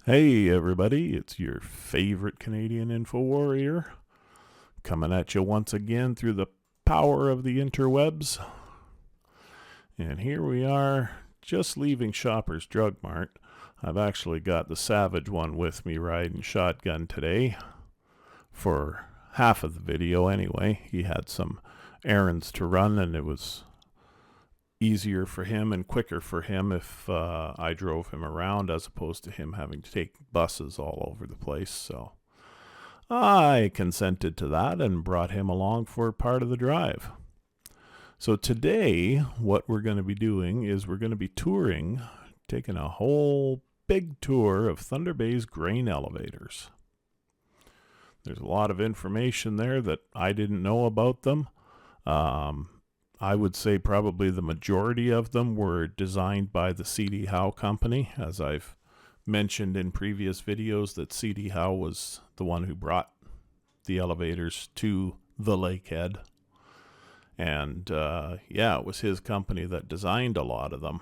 Hey everybody, it's your favorite Canadian info warrior coming at you once again through the power of the interwebs. And here we are, just leaving Shoppers Drug Mart. I've actually got the Savage one with me riding shotgun today for half of the video anyway. He had some errands to run and it was easier for him and quicker for him if I drove him around as opposed to him having to take buses all over the place. So I consented to that and brought him along for part of the drive. So today what we're going to be doing is we're going to be touring, taking a whole big tour of Thunder Bay's grain elevators. There's a lot of information there that I didn't know about them. I would say probably the majority of them were designed by the C.D. Howe Company, as I've mentioned in previous videos that C.D. Howe was the one who brought the elevators to the Lakehead. And it was his company that designed a lot of them.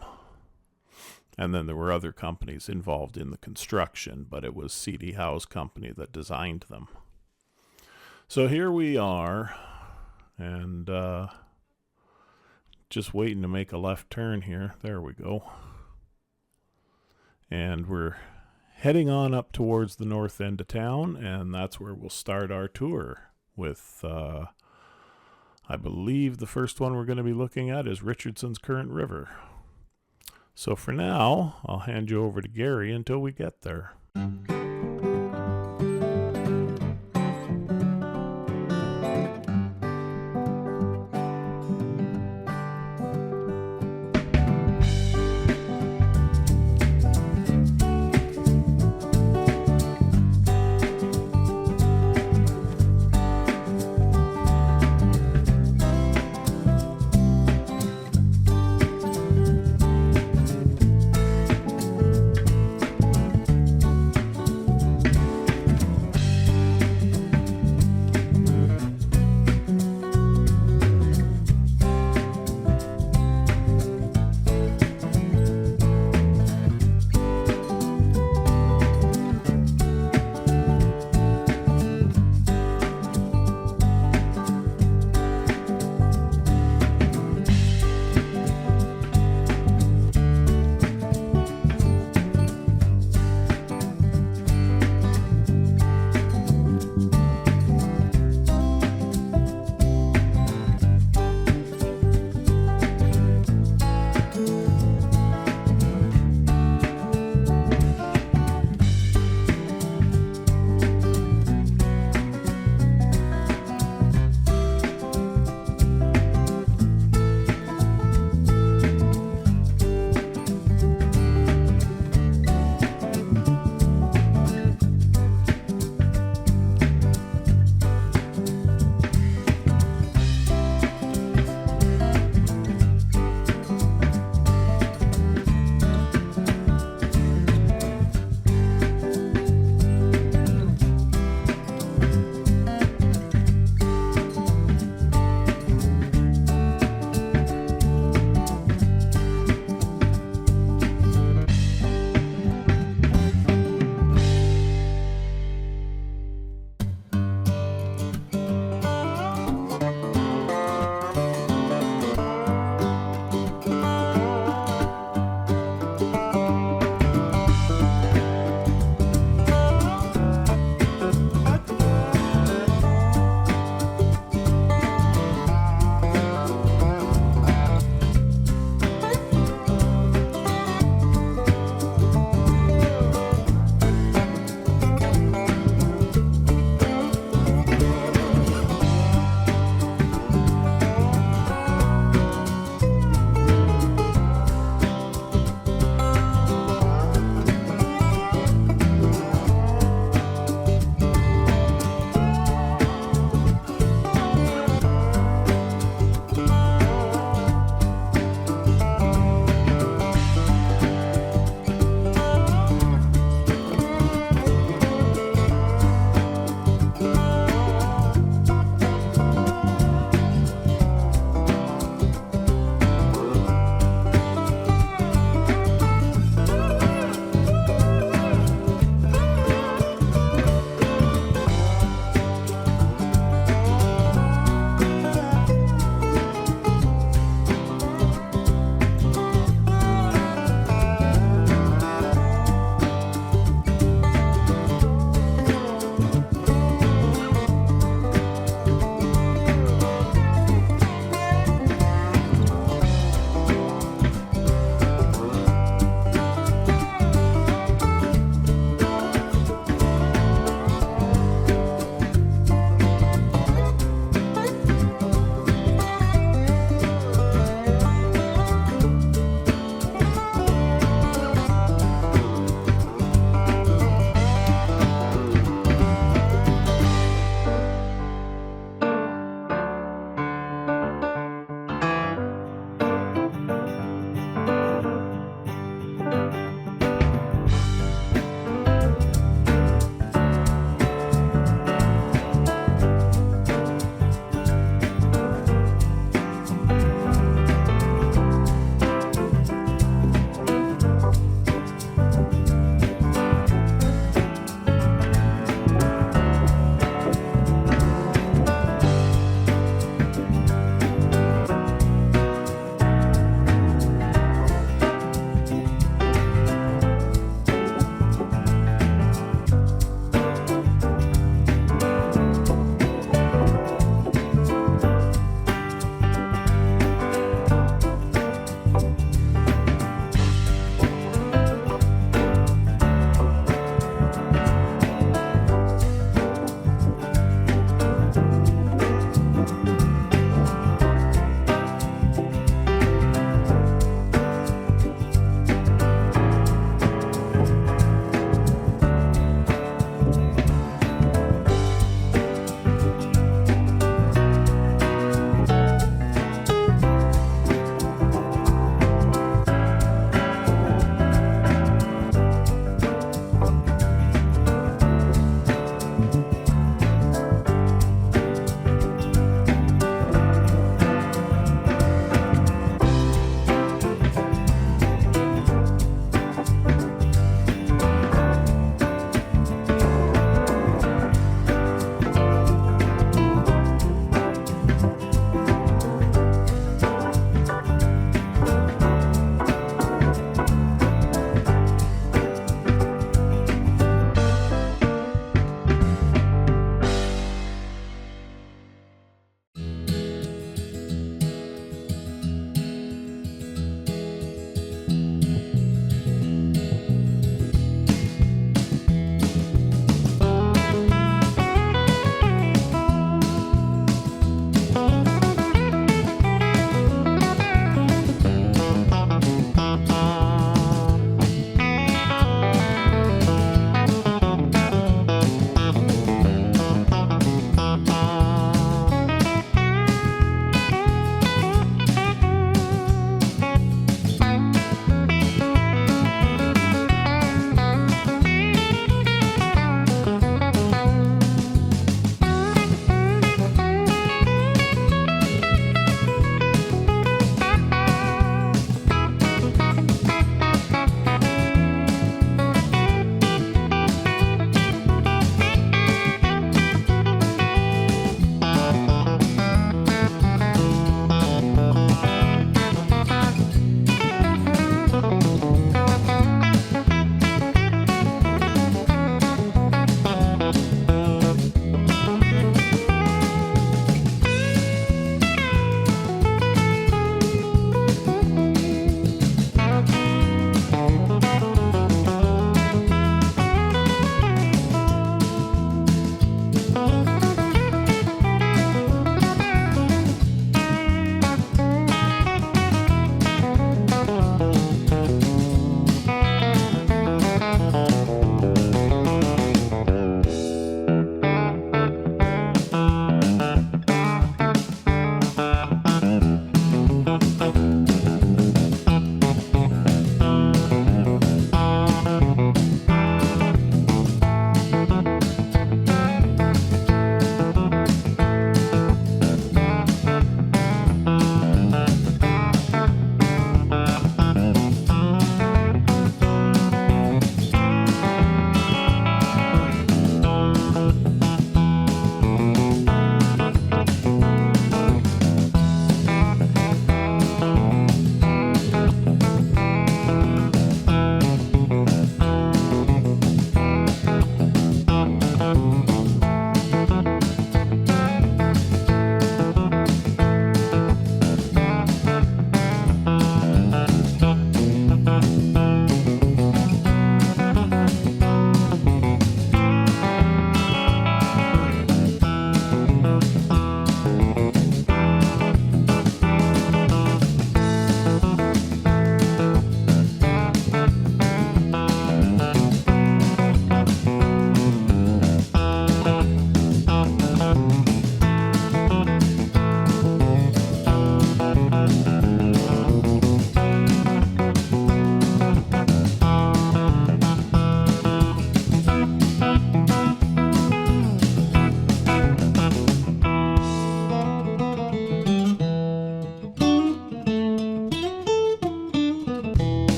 And then there were other companies involved in the construction, but it was C.D. Howe's company that designed them. So here we are, and just waiting to make a left turn here. There we go. And we're heading on up towards the north end of town, and that's where we'll start our tour with, I believe the first one we're going to be looking at is Richardson's Current River. So for now, I'll hand you over to Gary until we get there.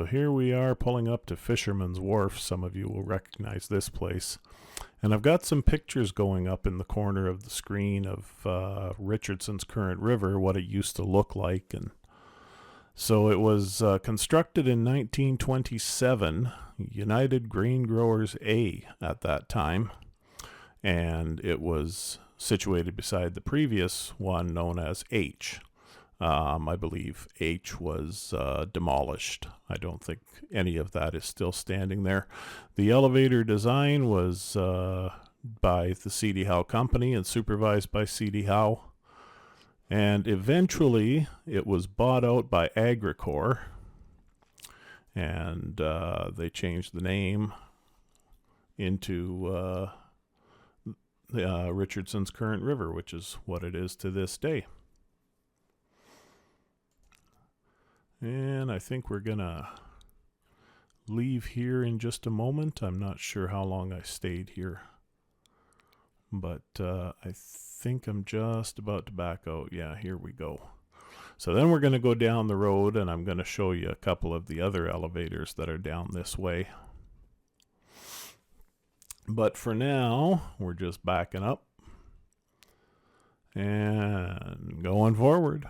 So here we are pulling up to Fisherman's Wharf. Some of you will recognize this place. And I've got some pictures going up in the corner of the screen of Richardson's Current River, what it used to look like. And so it was constructed in 1927, United Grain Growers A at that time. And it was situated beside the previous one known as H. I believe H was demolished. I don't think any of that is still standing there. The elevator design was by the C.D. Howe Company and supervised by C.D. Howe. And eventually it was bought out by Agricor. And they changed the name into Richardson's Current River, which is what it is to this day. And I think we're going to leave here in just a moment. I'm not sure how long I stayed here, but I think I'm just about to back out. Yeah, here we go. So then we're going to go down the road, and I'm going to show you a couple of the other elevators that are down this way. But for now, we're just backing up and going forward.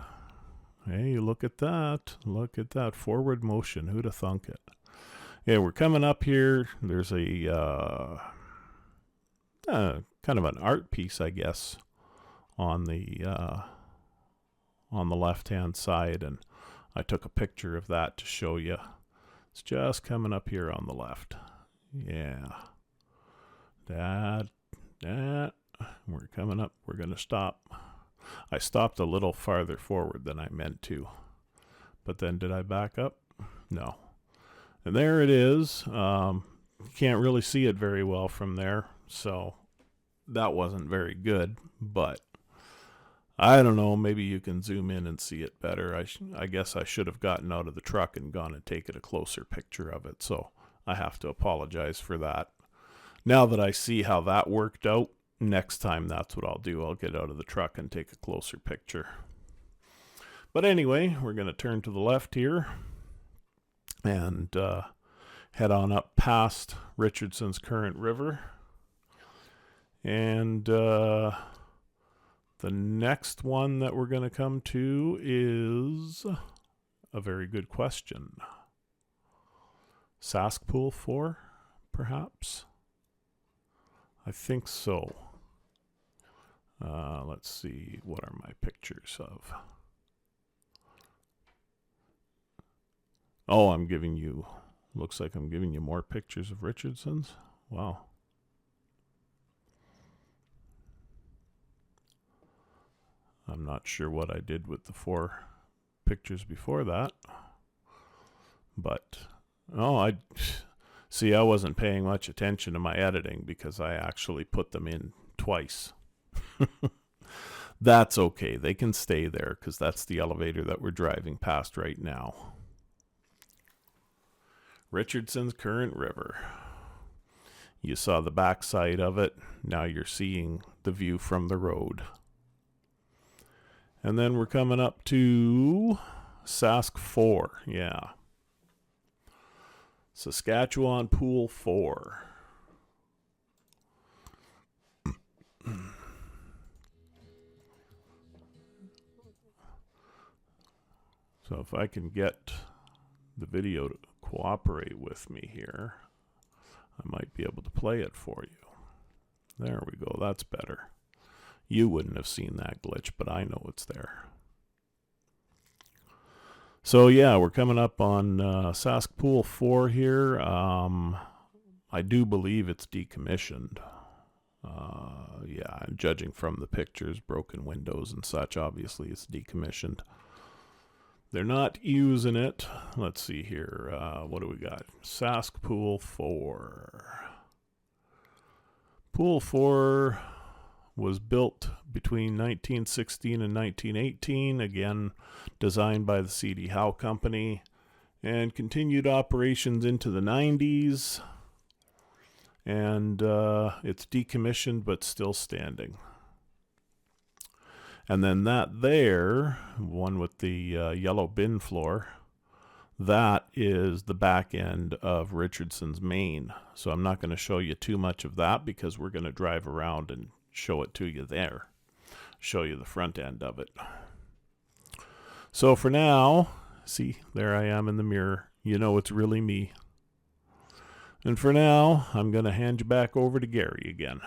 Hey, look at that. Look at that forward motion. Who'd have thunk it? Yeah, we're coming up here. There's a kind of an art piece, I guess, on the left-hand side, and I took a picture of that to show you. It's just coming up here on the left. Yeah. That. We're coming up. We're going to stop. I stopped a little farther forward than I meant to. But then did I back up? No. And there it is. You can't really see it very well from there, so that wasn't very good. But I don't know, maybe you can zoom in and see it better. I guess I should have gotten out of the truck and gone and taken a closer picture of it, so I have to apologize for that. Now that I see how that worked out, next time that's what I'll do. I'll get out of the truck and take a closer picture. But anyway, we're going to turn to the left here and head on up past Richardson's Current River. And the next one that we're going to come to is a very good question. Saskpool 4, perhaps? I think so. Let's see, what are my pictures of? Oh, I'm giving you, looks like I'm giving you more pictures of Richardson's. Wow. I'm not sure what I did with the 4 pictures before that. But, I wasn't paying much attention to my editing because I actually put them in twice. That's okay. They can stay there because that's the elevator that we're driving past right now. Richardson's Current River. You saw the backside of it. Now you're seeing the view from the road. And then we're coming up to Sask 4. Yeah. Saskatchewan Pool 4. So if I can get the video to cooperate with me here, I might be able to play it for you. There we go. That's better. You wouldn't have seen that glitch, but I know it's there. So yeah, we're coming up on Sask Pool 4 here. I do believe it's decommissioned. Yeah, judging from the pictures, broken windows and such, obviously it's decommissioned. They're not using it. Let's see here. What do we got? Sask Pool 4. Pool 4 was built between 1916 and 1918, again designed by the C.D. Howe Company, and continued operations into the 90s, and it's decommissioned but still standing. And then that there, one with the yellow bin floor, That is the back end of Richardson's main. So I'm not going to show you too much of that because we're going to drive around and show it to you there. Show you the front end of it. So for now, see, there I am in the mirror. You know it's really me. And for now, I'm going to hand you back over to Gary again.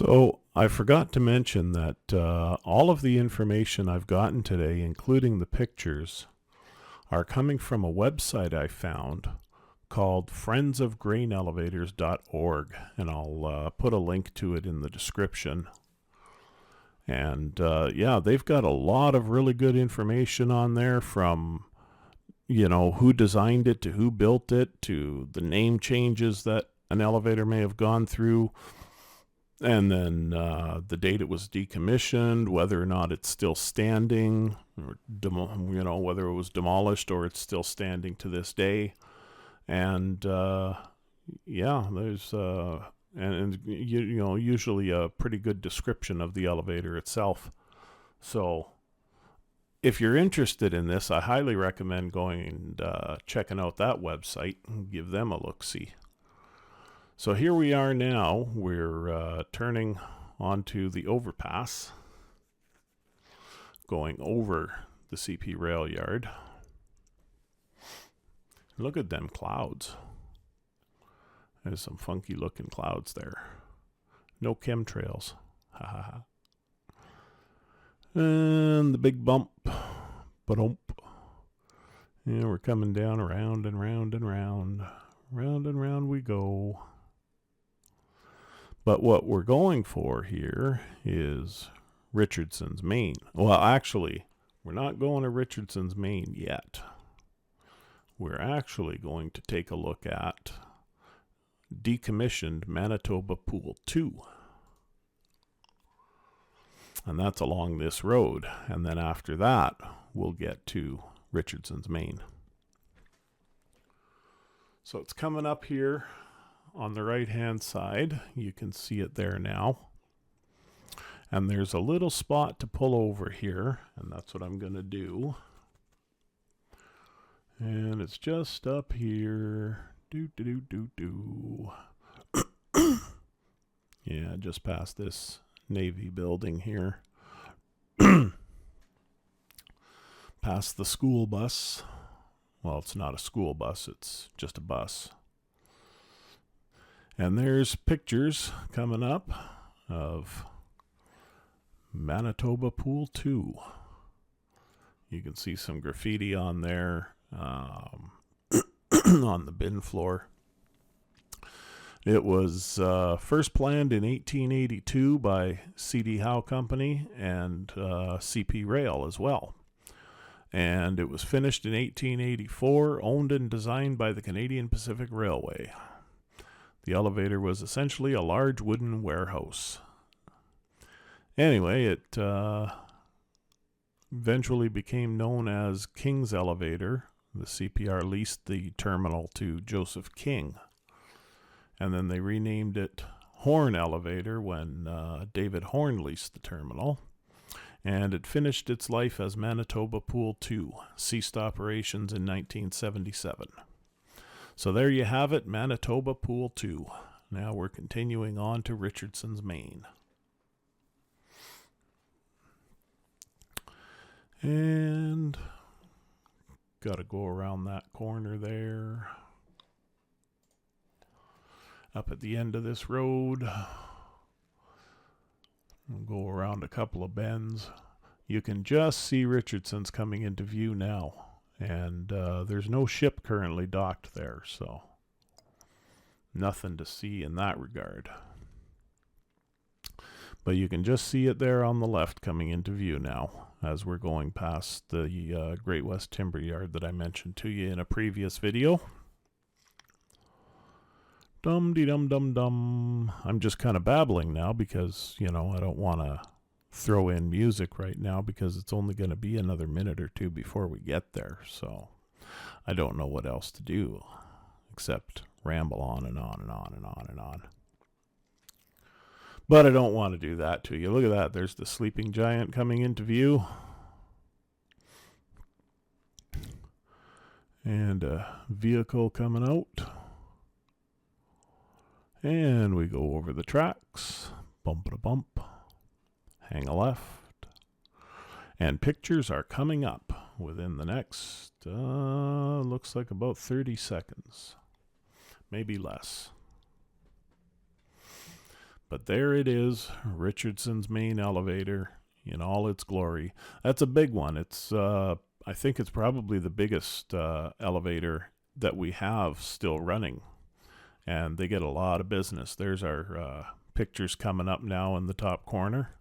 So I forgot to mention that all of the information I've gotten today, including the pictures, are coming from a website I found called friendsofgrainelevators.org, and I'll put a link to it in the description. And yeah, they've got a lot of really good information on there, from who designed it to who built it to the name changes that an elevator may have gone through, and then the date it was decommissioned, whether or not it's still standing, or whether it was demolished or it's still standing to this day. And yeah, there's usually a pretty good description of the elevator itself. So if you're interested in this, I highly recommend going and checking out that website and give them a look-see. So here we are now. We're turning onto the overpass, going over the CP rail yard. Look at them clouds. There's some funky looking clouds there. No chemtrails. Ha ha ha. And the big bump. Ba-dump. Yeah, we're coming down around and round and round. Round and round we go. But what we're going for here is Richardson's Main. Well, actually, we're not going to Richardson's Main yet. We're actually going to take a look at decommissioned Manitoba Pool 2. And that's along this road. And then after that, we'll get to Richardson's Main. So it's coming up here on the right-hand side. You can see it there now. And there's a little spot to pull over here, and that's what I'm going to do. And it's just up here. Yeah, just past this Navy building here. Past the school bus. Well, it's not a school bus, it's just a bus. And there's pictures coming up of Manitoba Pool 2. You can see some graffiti on there, on the bin floor. It was first planned in 1882 by C.D. Howe Company and CP Rail as well. And it was finished in 1884, owned and designed by the Canadian Pacific Railway. The elevator was essentially a large wooden warehouse. Anyway, it eventually became known as King's Elevator. The CPR leased the terminal to Joseph King. And then they renamed it Horn Elevator when David Horn leased the terminal. And it finished its life as Manitoba Pool 2, ceased operations in 1977. So there you have it, Manitoba Pool 2. Now we're continuing on to Richardson's Main. And got to go around that corner there. Up at the end of this road. We'll go around a couple of bends. You can just see Richardson's coming into view now. And there's no ship currently docked there, so nothing to see in that regard. But you can just see it there on the left coming into view now as we're going past the Great West Timber Yard that I mentioned to you in a previous video. Dum-de-dum-dum-dum. I'm just kind of babbling now because, I don't want to throw in music right now because it's only going to be another minute or two before we get there. So I don't know what else to do except ramble on and on and on and on and on. But I don't want to do that to you. Look at that. There's the sleeping giant coming into view. And a vehicle coming out. And we go over the tracks. Bump-a-bump. Hang a left. And pictures are coming up within the next, looks like about 30 seconds. Maybe less. But there it is, Richardson's main elevator in all its glory. That's a big one. It's I think it's probably the biggest elevator that we have still running, and they get a lot of business. There's our pictures coming up now in the top corner,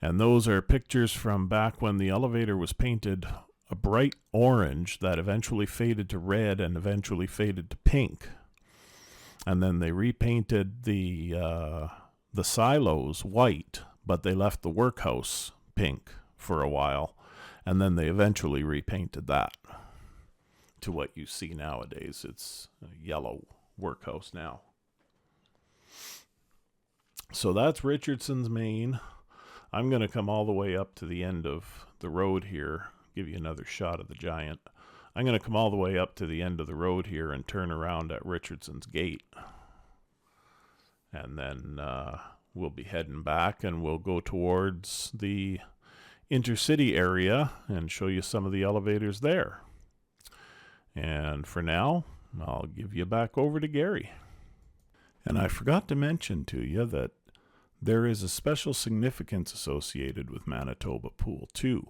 and those are pictures from back when the elevator was painted a bright orange that eventually faded to red and eventually faded to pink. And then they repainted the silos white, but they left the workhouse pink for a while, and then they eventually repainted that to what you see nowadays. It's a yellow workhouse now. So that's Richardson's main. I'm going to come all the way up to the end of the road here, give you another shot of the giant. I'm going to come all the way up to the end of the road here and turn around at Richardson's Gate. And then we'll be heading back, and we'll go towards the intercity area and show you some of the elevators there. And for now, I'll give you back over to Gary. And I forgot to mention to you that there is a special significance associated with Manitoba Pool 2,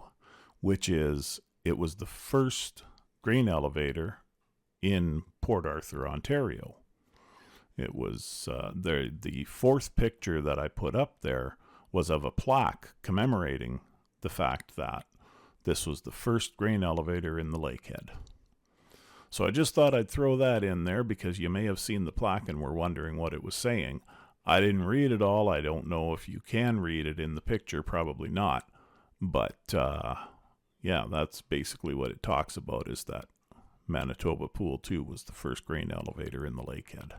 which is it was the first grain elevator in Port Arthur, Ontario. It was the fourth picture that I put up there was of a plaque commemorating the fact that this was the first grain elevator in the Lakehead. So I just thought I'd throw that in there because you may have seen the plaque and were wondering what it was saying. I didn't read it all. I don't know if you can read it in the picture, probably not. But yeah, that's basically what it talks about, is that Manitoba Pool 2 was the first grain elevator in the Lakehead.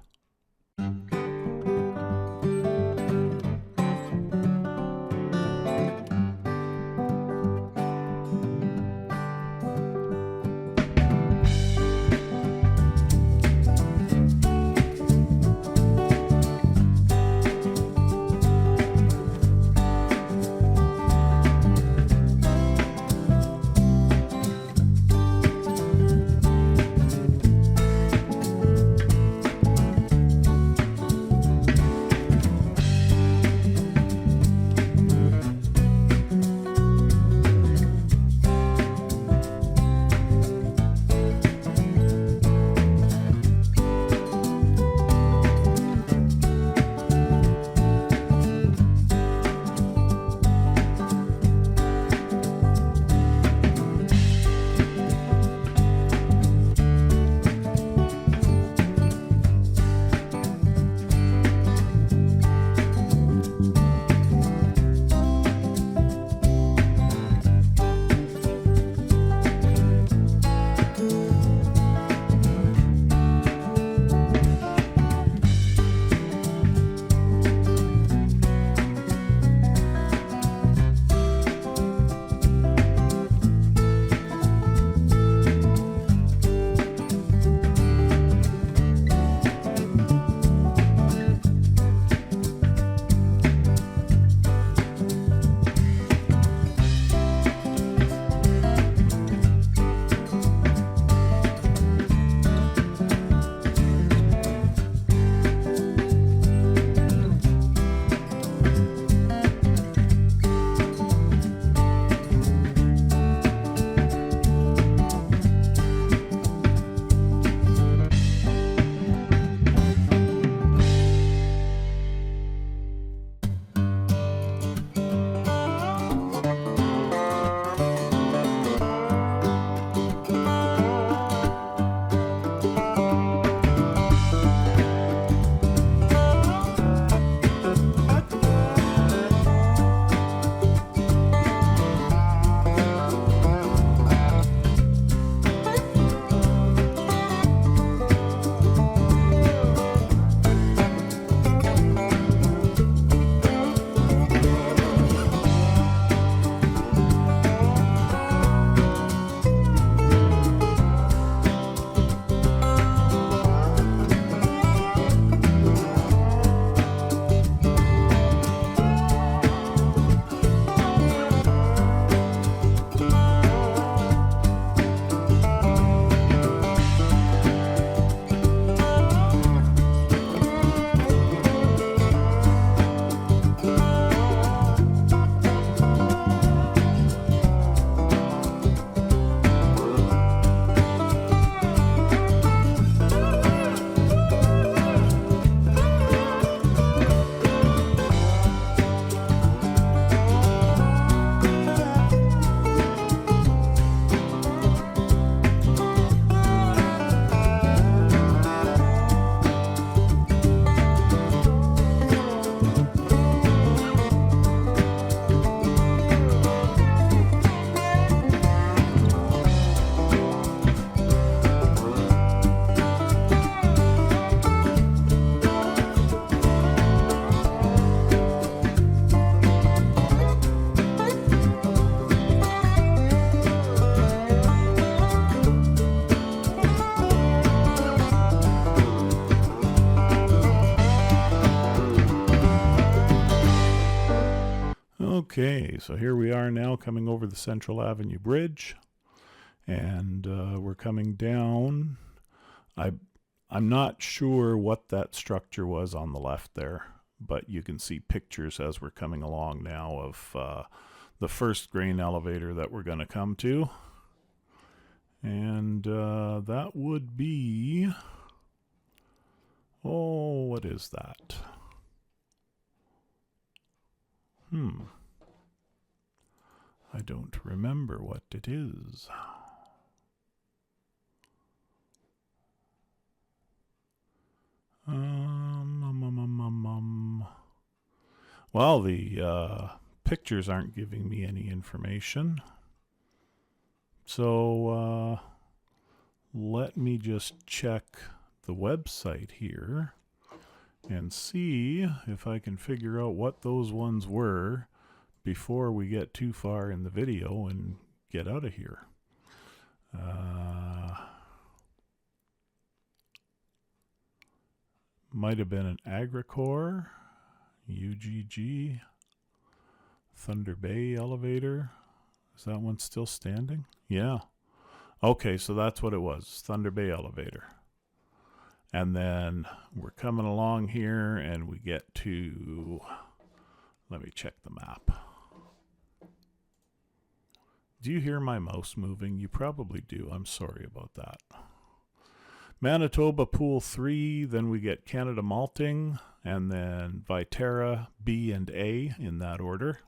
Okay, so here we are now coming over the Central Avenue Bridge, and we're coming down. I'm not sure what that structure was on the left there, but you can see pictures as we're coming along now of the first grain elevator that we're going to come to. And that would be, oh, what is that? I don't remember what it is. Well, the pictures aren't giving me any information. So let me just check the website here and see if I can figure out what those ones were before we get too far in the video and get out of here. Might have been an Agricor, UGG, Thunder Bay elevator. Is that one still standing? Yeah. Okay, so that's what it was, Thunder Bay elevator. And then we're coming along here and we get to, let me check the map. Do you hear my mouse moving? You probably do. I'm sorry about that. Manitoba Pool 3, then we get Canada Malting, and then Viterra B and A in that order.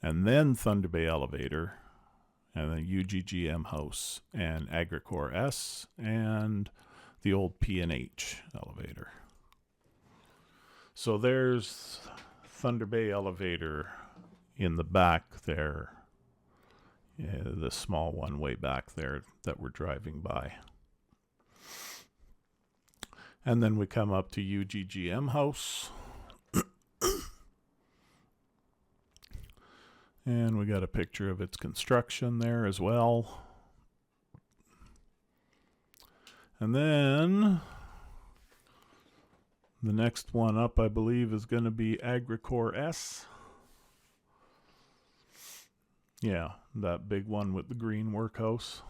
And then Thunder Bay Elevator, and then UGGM House, and Agricor S, and the old P&H elevator. So there's Thunder Bay Elevator in the back there, the small one way back there that we're driving by. And then we come up to UGGM House. And we got a picture of its construction there as well. And then the next one up, I believe, is going to be Agricor S. Yeah, that big one with the green workhouse.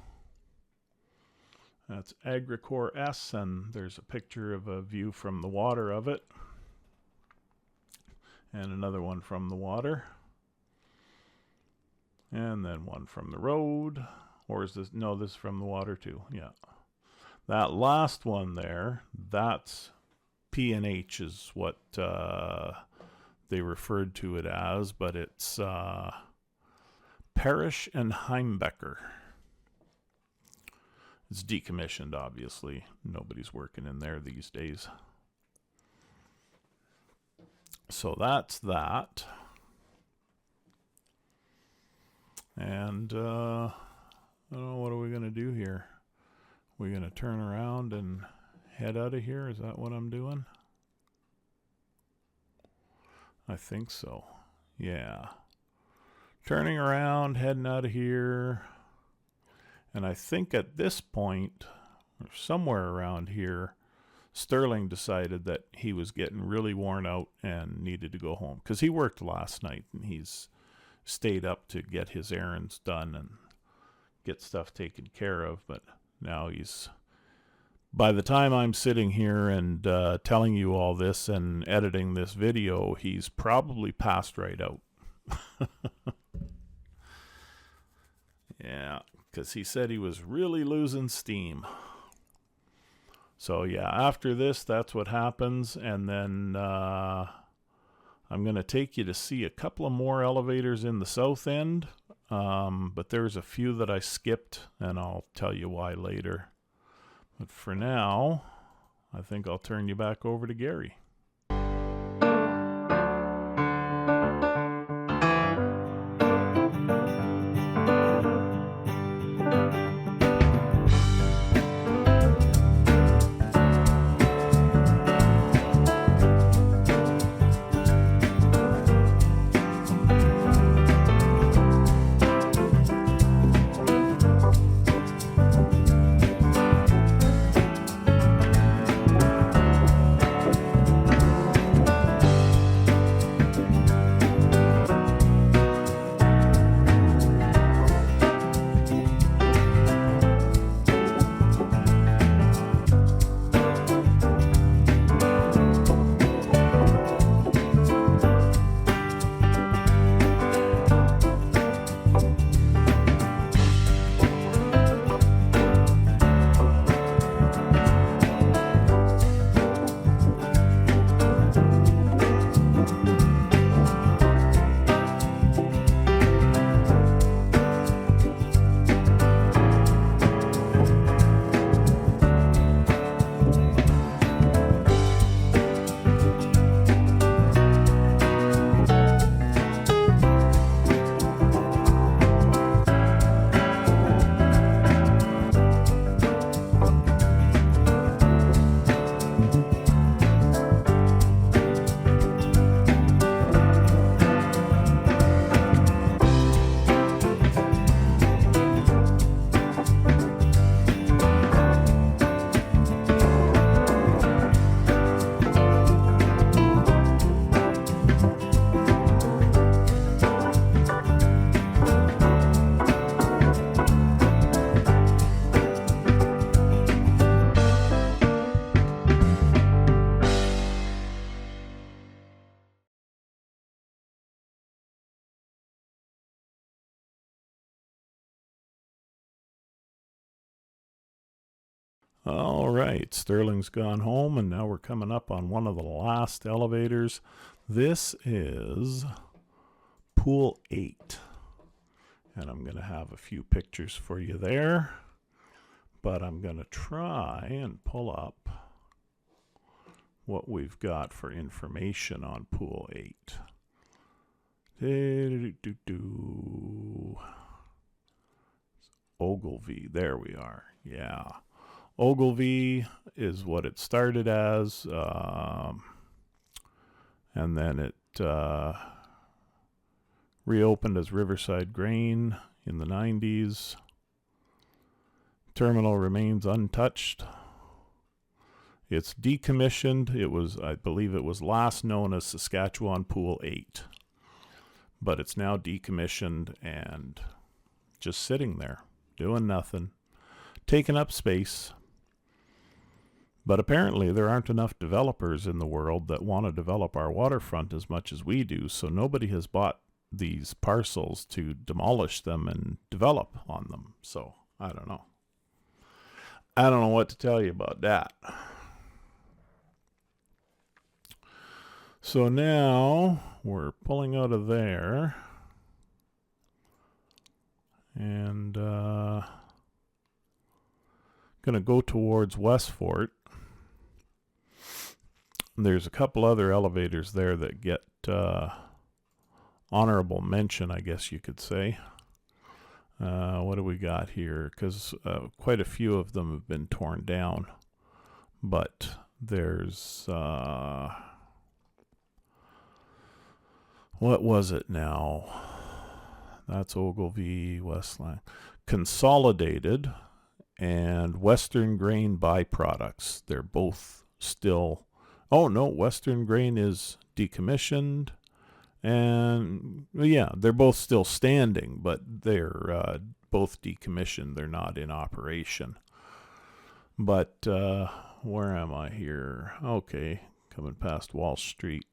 That's Agricor S, and there's a picture of a view from the water of it. And another one from the water. And then one from the road. Or is this? No, this is from the water too. Yeah. That last one there, that's P&H is what they referred to it as, but it's Parrish and Heimbecker. It's decommissioned, obviously. Nobody's working in there these days. So that's that. And I don't know, what are we going to do here? We're going to turn around and head out of here? Is that what I'm doing? I think so. Yeah. Turning around, heading out of here. And I think at this point, or somewhere around here, Sterling decided that he was getting really worn out and needed to go home. Because he worked last night and he's stayed up to get his errands done and get stuff taken care of. But now he's, by the time I'm sitting here and telling you all this and editing this video, he's probably passed right out. Yeah, because he said he was really losing steam. So yeah, after this, that's what happens. And then I'm going to take you to see a couple of more elevators in the south end. But there's a few that I skipped, and I'll tell you why later. But for now, I think I'll turn you back over to Gary. All right, Sterling's gone home, and now we're coming up on one of the last elevators. This is Pool 8. And I'm going to have a few pictures for you there. But I'm going to try and pull up what we've got for information on Pool 8. Ogilvy, there we are. Yeah. Ogilvy is what it started as, and then it reopened as Riverside Grain in the 90s. Terminal remains untouched. It's decommissioned. It was, I believe it was last known as Saskatchewan Pool 8, but it's now decommissioned and just sitting there, doing nothing, taking up space. But apparently there aren't enough developers in the world that want to develop our waterfront as much as we do, so nobody has bought these parcels to demolish them and develop on them. So I don't know. I don't know what to tell you about that. So now we're pulling out of there and going to go towards Westfort. There's a couple other elevators there that get honorable mention, I guess you could say. What do we got here? Because quite a few of them have been torn down. But there's... what was it now? That's Ogilvy, Westland. Consolidated and Western Grain Byproducts. They're both still... Oh, no, Western Grain is decommissioned. And, yeah, they're both still standing, but they're both decommissioned. They're not in operation. But where am I here? Okay, coming past Wall Street.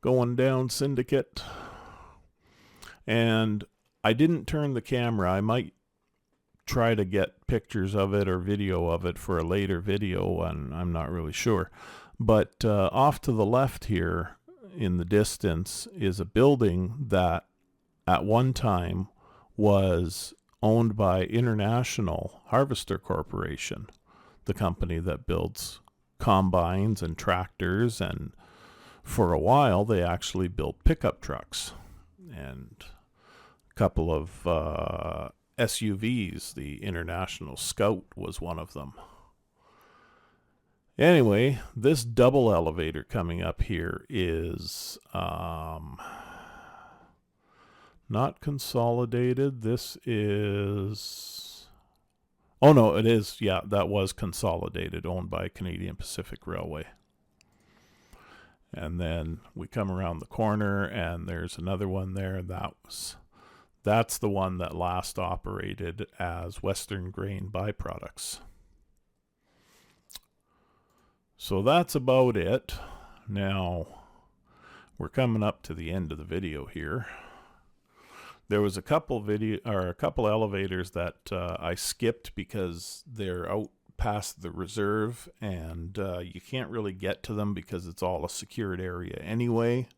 Going down Syndicate. And I didn't turn the camera. I might try to get pictures of it or video of it for a later video, and I'm not really sure. But off to the left here in the distance is a building that at one time was owned by International Harvester Corporation, the company that builds combines and tractors, and for a while they actually built pickup trucks and a couple of SUVs. The International Scout was one of them. Anyway, this double elevator coming up here is not consolidated. This is... Oh, no, it is. Yeah, that was consolidated, owned by Canadian Pacific Railway. And then we come around the corner, and there's another one there. That's the one that last operated as Western Grain Byproducts. So that's about it. Now, we're coming up to the end of the video here. There was a couple elevators that I skipped because they're out past the reserve, and you can't really get to them because it's all a secured area anyway.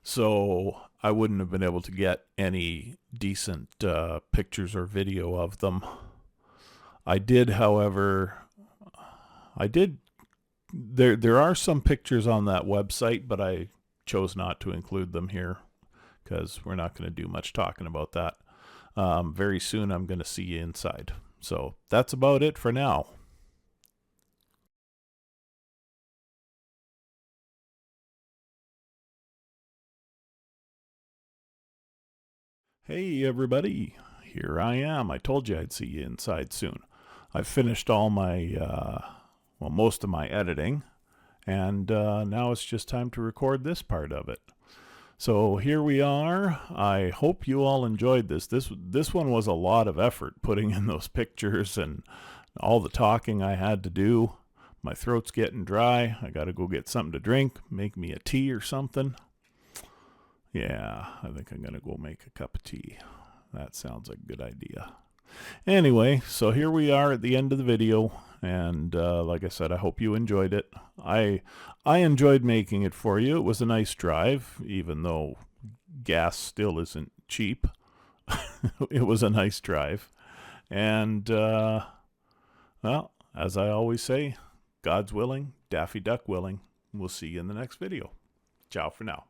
So I wouldn't have been able to get any decent pictures or video of them. I did, however, there are some pictures on that website, but I chose not to include them here because we're not going to do much talking about that. Very soon I'm going to see you inside. So that's about it for now. Hey everybody, here I am. I told you I'd see you inside soon. I've finished all my, most of my editing, and now it's just time to record this part of it. So here we are. I hope you all enjoyed this. This one was a lot of effort, putting in those pictures and all the talking I had to do. My throat's getting dry. I got to go get something to drink, make me a tea or something. Yeah, I think I'm going to go make a cup of tea. That sounds like a good idea. Anyway, so here we are at the end of the video, and like I said, I hope you enjoyed it. I enjoyed making it for you. It was a nice drive, even though gas still isn't cheap. It was a nice drive. And, well, as I always say, God's willing, Daffy Duck willing. We'll see you in the next video. Ciao for now.